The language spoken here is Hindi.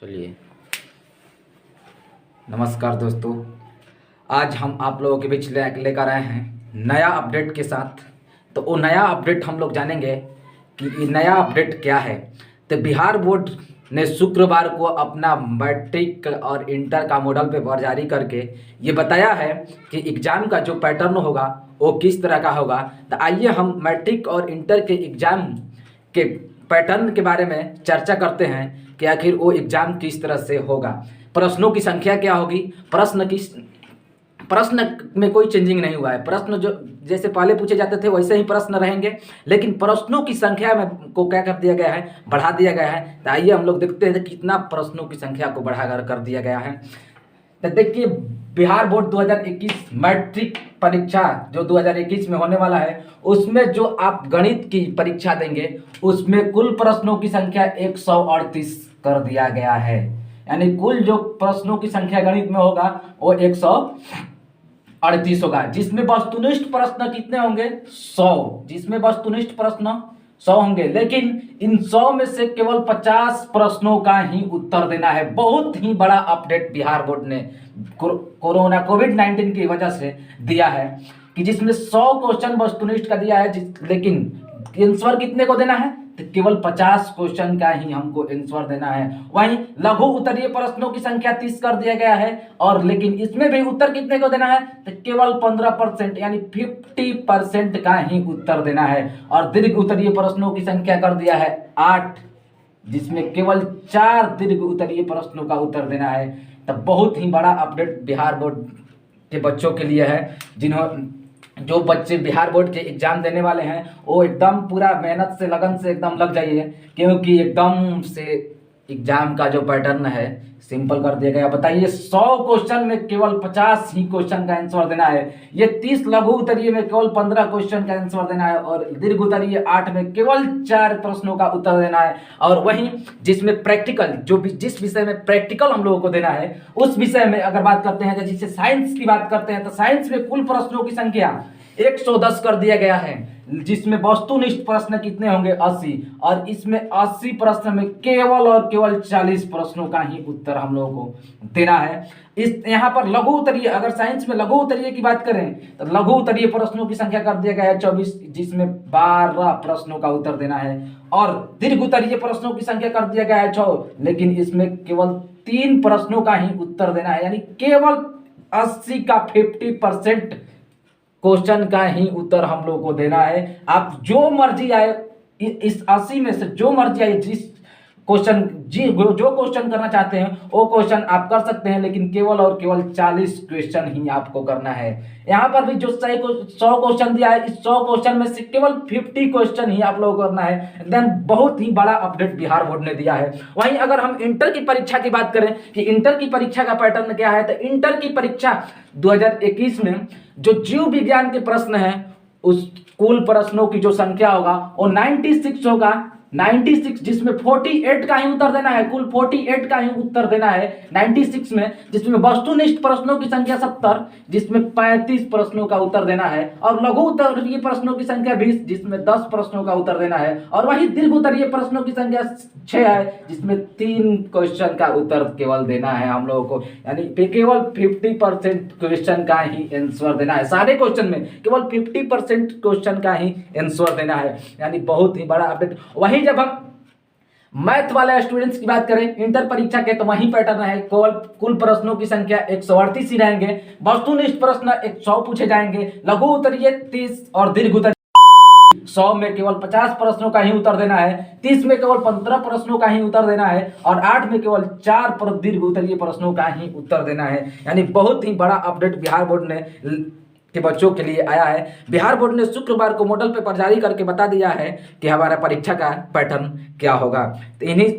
चलिए, नमस्कार दोस्तों। आज हम आप लोगों के बीच लेकर आए हैं नया अपडेट के साथ। तो वो नया अपडेट हम लोग जानेंगे कि ये नया अपडेट क्या है। तो बिहार बोर्ड ने शुक्रवार को अपना मैट्रिक और इंटर का मॉडल पेपर जारी करके ये बताया है कि एग्ज़ाम का जो पैटर्न होगा वो किस तरह का होगा। तो आइए हम मैट्रिक और इंटर के एग्ज़ाम के पैटर्न के बारे में चर्चा करते हैं कि आखिर वो एग्ज़ाम किस तरह से होगा, प्रश्नों की संख्या क्या होगी। प्रश्न में कोई चेंजिंग नहीं हुआ है। प्रश्न जो जैसे पहले पूछे जाते थे वैसे ही प्रश्न रहेंगे, लेकिन प्रश्नों की संख्या में को क्या कर दिया गया है, बढ़ा दिया गया है। तो आइए हम लोग देखते हैं कितना प्रश्नों की संख्या को बढ़ाकर कर दिया गया है। तो देखिए, बिहार बोर्ड 2021 मैट्रिक परीक्षा जो 2021 में होने वाला है, उसमें जो आप गणित की परीक्षा देंगे उसमें कुल प्रश्नों की संख्या 138 कर दिया गया है। यानी कुल जो प्रश्नों की संख्या गणित में होगा वो 138 होगा, जिसमें वस्तुनिष्ठ प्रश्न कितने होंगे, 100। जिसमें वस्तुनिष्ठ प्रश्न 100 होंगे, लेकिन इन 100 में से केवल 50 प्रश्नों का ही उत्तर देना है। बहुत ही बड़ा अपडेट बिहार बोर्ड ने कोविड-19 की वजह से दिया है कि जिसमें 100 क्वेश्चन वस्तुनिष्ठ का दिया है, लेकिन आंसर कितने को देना है, तो केवल 50 क्वेश्चन का ही हमको आंसर देना है। वहीं लघु उत्तरीय प्रश्नों की संख्या 30 कर दिया गया है, और लेकिन इसमें भी उत्तर कितने को देना है, तो केवल 15% यानी 50% का ही उत्तर देना है। और दीर्घ उत्तरीय प्रश्नों की संख्या कर दिया है 8, जिसमें केवल 4 दीर्घ उत्तरीय प्रश्नों का उत्तर देना है। तो बहुत ही बड़ा अपडेट बिहार बोर्ड के बच्चों के लिए है। जो बच्चे बिहार बोर्ड के एग्जाम देने वाले हैं वो एकदम पूरा मेहनत से, लगन से एकदम लग जाइए, क्योंकि एकदम से एग्जाम का जो पैटर्न है सिंपल कर दिया गया। बताइए, 100 क्वेश्चन में केवल 50 ही क्वेश्चन का आंसर देना है। ये 30 लघु उत्तरीय में केवल 15 क्वेश्चन का आंसर देना है, और दीर्घ उत्तरीय 8 में केवल 4 प्रश्नों का उत्तर देना है। और वहीं जिसमें प्रैक्टिकल, जिस विषय में प्रैक्टिकल हम लोगों को देना है, उस विषय में अगर बात करते हैं, जैसे साइंस की बात करते हैं, तो साइंस में कुल प्रश्नों की संख्या 110 कर दिया गया है, जिसमें वस्तुनिष्ठ प्रश्न कितने होंगे, 80। और इसमें 80 प्रश्न में केवल और केवल 40 प्रश्नों का ही उत्तर हम लोगों को देना है। इस यहाँ पर लघु उत्तरीय, अगर साइंस में लघु उत्तरीय की बात करें तो लघु उत्तरीय प्रश्नों की संख्या कर दिया गया है 24, जिसमें 12 प्रश्नों का उत्तर देना है। और दीर्घ उत्तरीय प्रश्नों की संख्या कर दिया गया है 6, लेकिन इसमें केवल 3 प्रश्नों का ही उत्तर देना है। यानी केवल 80 का 50% क्वेश्चन का ही उत्तर हम लोग को देना है। आप जो मर्जी आए, इस 80 में से जो मर्जी आए, जिस क्वेश्चन जो क्वेश्चन करना चाहते हैं वो क्वेश्चन आप कर सकते हैं, लेकिन केवल और केवल 40 क्वेश्चन ही आपको करना है। यहाँ पर भी जो सही को 100 क्वेश्चन दिया है, इस 100 क्वेश्चन में से केवल 50 क्वेश्चन ही आप लोगों को करना है। एकदम बहुत ही बड़ा अपडेट बिहार बोर्ड ने दिया है। वहीं अगर हम इंटर की परीक्षा की बात करें कि इंटर की परीक्षा का पैटर्न क्या है, तो इंटर की परीक्षा 2021 में जो जीव विज्ञान के प्रश्न है, उस कुल प्रश्नों की जो संख्या होगा वो 96 होगा। 96, जिसमें 48 का ही उत्तर देना है। कुल 48 का ही उत्तर देना है 96 में, जिसमें वस्तुनिष्ठ प्रश्नों की संख्या 70, जिसमें 35 प्रश्नों का उत्तर देना है। और लघु उत्तरीय प्रश्नों की संख्या 20, जिसमें 10 प्रश्नों का उत्तर देना है। और वही दीर्घ उत्तरीय प्रश्नों की संख्या 6 है, जिसमें 3 क्वेश्चन का उत्तर केवल देना है हम लोगों को। यानी केवल 50% क्वेश्चन का ही आंसर देना है। सारे क्वेश्चन में केवल 50% क्वेश्चन का ही आंसर देना है। यानी बहुत ही बड़ा अपडेट। वही जब हम मैथ वाले स्टूडेंट्स की बात करें इंटर परीक्षा के, तो वही पैटर्न है। कुल प्रश्नों की संख्या 138 ही रहेंगे। वस्तुनिष्ठ प्रश्न 100 पूछे जाएंगे, लघु उत्तरीय 30 और दीर्घ उत्तरीय 100 में केवल 50 प्रश्नों का ही उत्तर देना है। 30 में केवल 15 प्रश्नों का ही उत्तर देना है, और 8 में केवल 4 दीर्घ उत्तरीय प्रश्नों का ही उत्तर देना है। यानी बहुत ही बड़ा अपडेट बिहार बोर्ड ने के बच्चों के लिए आया है। बिहार बोर्ड ने शुक्रवार को मॉडल पेपर जारी करके बता दिया है कि हमारा परीक्षा का पैटर्न क्या होगा। तो इन्हीं